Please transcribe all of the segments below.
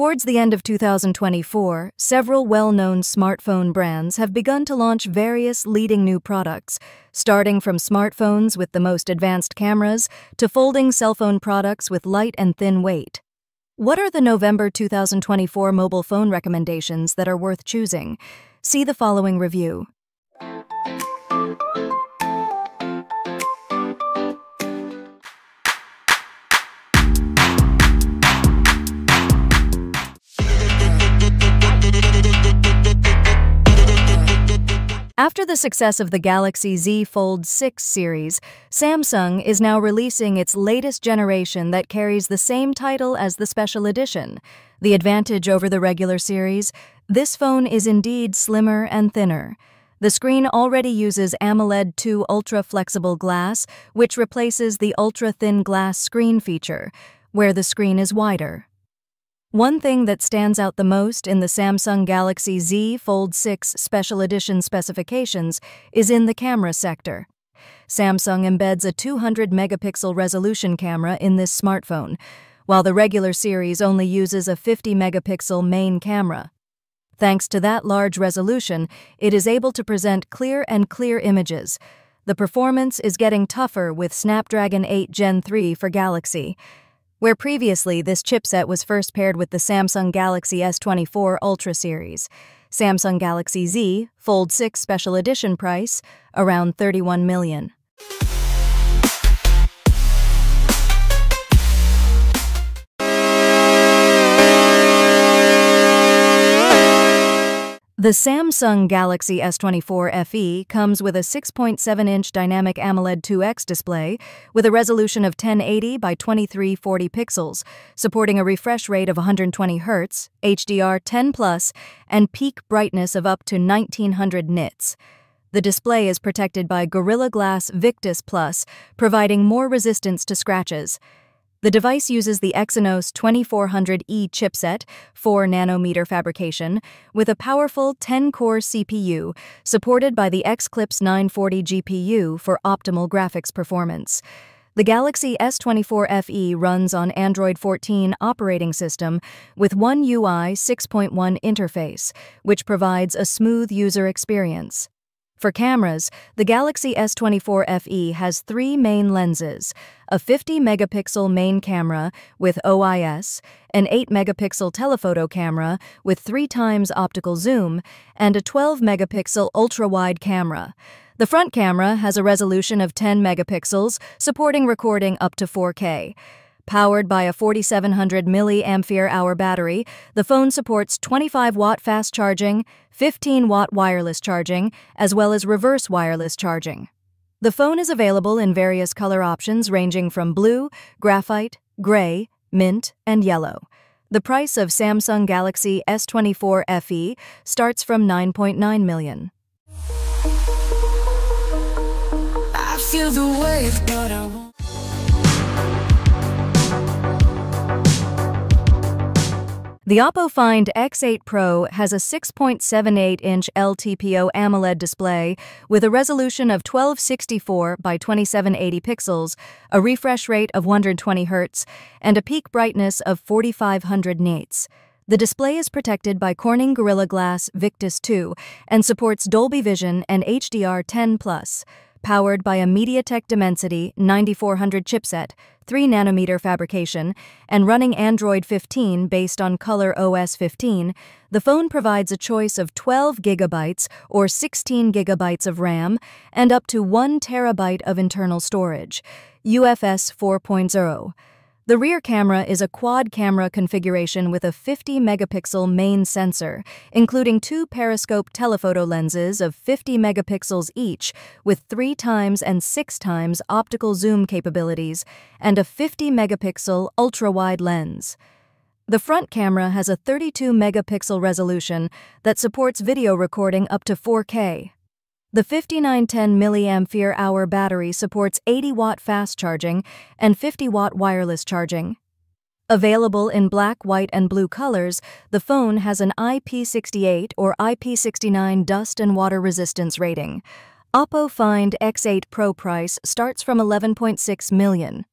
Towards the end of 2024, several well-known smartphone brands have begun to launch various leading new products, starting from smartphones with the most advanced cameras to folding cell phone products with light and thin weight. What are the November 2024 mobile phone recommendations that are worth choosing? See the following review. After the success of the Galaxy Z Fold 6 series, Samsung is now releasing its latest generation that carries the same title as the special edition. The advantage over the regular series: this phone is indeed slimmer and thinner. The screen already uses AMOLED 2 ultra-flexible glass, which replaces the ultra-thin glass screen feature, where the screen is wider. One thing that stands out the most in the Samsung Galaxy Z Fold 6 Special Edition specifications is in the camera sector. Samsung embeds a 200-megapixel resolution camera in this smartphone, while the regular series only uses a 50-megapixel main camera. Thanks to that large resolution, it is able to present clear images. The performance is getting tougher with Snapdragon 8 Gen 3 for Galaxy. Where previously this chipset was first paired with the Samsung Galaxy S24 Ultra series. Samsung Galaxy Z Fold 6 Special Edition price, around $31 million. The Samsung Galaxy S24 FE comes with a 6.7-inch dynamic AMOLED 2X display with a resolution of 1080 by 2340 pixels, supporting a refresh rate of 120 Hz, HDR10+, and peak brightness of up to 1900 nits. The display is protected by Gorilla Glass Victus Plus, providing more resistance to scratches. The device uses the Exynos 2400E chipset, 4nm fabrication, with a powerful 10-core CPU, supported by the Xclipse 940 GPU for optimal graphics performance. The Galaxy S24 FE runs on Android 14 operating system with One UI 6.1 interface, which provides a smooth user experience. For cameras, the Galaxy S24 FE has three main lenses: a 50-megapixel main camera with OIS, an 8-megapixel telephoto camera with 3x optical zoom, and a 12-megapixel ultra-wide camera. The front camera has a resolution of 10 megapixels, supporting recording up to 4K. Powered by a 4700 mAh battery, the phone supports 25-watt fast charging, 15-watt wireless charging, as well as reverse wireless charging. The phone is available in various color options ranging from blue, graphite, gray, mint, and yellow. The price of Samsung Galaxy S24 FE starts from $9.9 million. I feel the wave, but I won't. The Oppo Find X8 Pro has a 6.78-inch LTPO AMOLED display with a resolution of 1264 by 2780 pixels, a refresh rate of 120 Hz, and a peak brightness of 4500 nits. The display is protected by Corning Gorilla Glass Victus 2 and supports Dolby Vision and HDR10+. Powered by a MediaTek Dimensity 9400 chipset, 3nm fabrication, and running Android 15 based on Color OS 15, the phone provides a choice of 12 GB or 16 GB of RAM and up to 1 TB of internal storage, UFS 4.0. The rear camera is a quad-camera configuration with a 50-megapixel main sensor, including two periscope telephoto lenses of 50 megapixels each with 3x and 6x optical zoom capabilities, and a 50-megapixel ultra-wide lens. The front camera has a 32-megapixel resolution that supports video recording up to 4K. The 5910 mAh battery supports 80-watt fast charging and 50-watt wireless charging. Available in black, white, and blue colors, the phone has an IP68 or IP69 dust and water resistance rating. Oppo Find X8 Pro price starts from $11.6 million.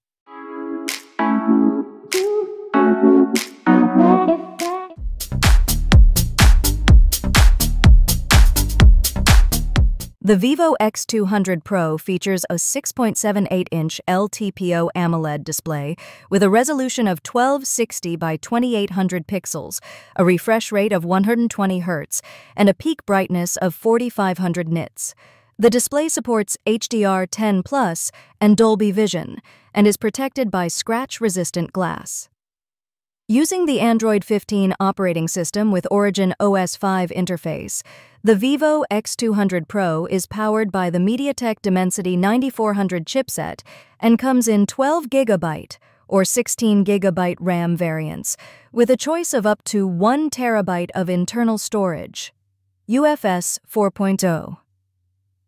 The Vivo X200 Pro features a 6.78-inch LTPO AMOLED display with a resolution of 1260 by 2800 pixels, a refresh rate of 120 Hz, and a peak brightness of 4500 nits. The display supports HDR10+ and Dolby Vision and is protected by scratch-resistant glass. Using the Android 15 operating system with Origin OS 5 interface, the Vivo X200 Pro is powered by the MediaTek Dimensity 9400 chipset and comes in 12GB or 16GB RAM variants, with a choice of up to 1 TB of internal storage. UFS 4.0.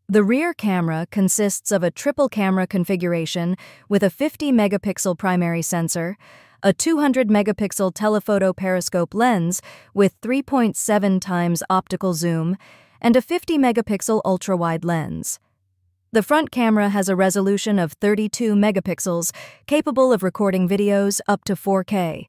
The rear camera consists of a triple camera configuration with a 50-megapixel primary sensor, a 200-megapixel telephoto periscope lens with 3.7 times optical zoom, and a 50-megapixel ultra-wide lens. The front camera has a resolution of 32 megapixels, capable of recording videos up to 4K.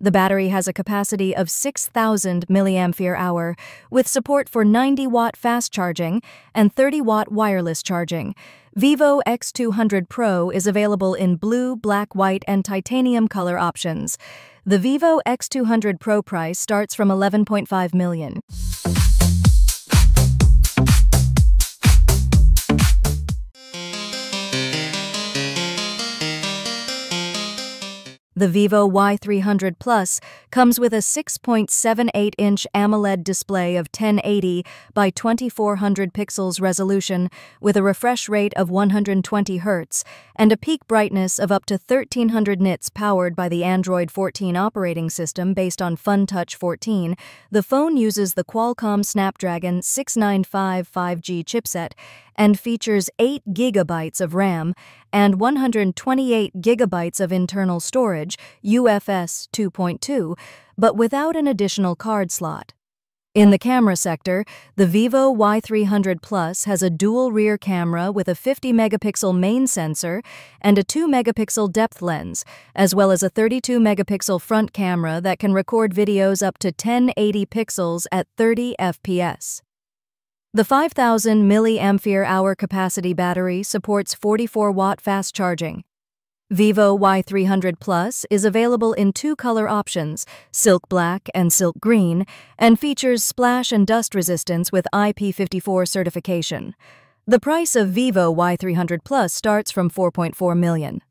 The battery has a capacity of 6,000 mAh, with support for 90-watt fast charging and 30-watt wireless charging. Vivo X200 Pro is available in blue, black, white, and titanium color options. The Vivo X200 Pro price starts from $11.5 million. The Vivo Y300 Plus comes with a 6.78-inch AMOLED display of 1080 by 2400 pixels resolution with a refresh rate of 120 Hz and a peak brightness of up to 1300 nits powered by the Android 14 operating system based on FunTouch 14. The phone uses the Qualcomm Snapdragon 695 5G chipset and features 8 GB of RAM and 128 GB of internal storage, UFS 2.2, but without an additional card slot. In the camera sector, the Vivo Y300 Plus has a dual rear camera with a 50-megapixel main sensor and a 2-megapixel depth lens, as well as a 32-megapixel front camera that can record videos up to 1080 pixels at 30 FPS. The 5,000 mAh capacity battery supports 44-watt fast charging. Vivo Y300 Plus is available in 2 color options, Silk Black and Silk Green, and features splash and dust resistance with IP54 certification. The price of Vivo Y300 Plus starts from $4.4 million.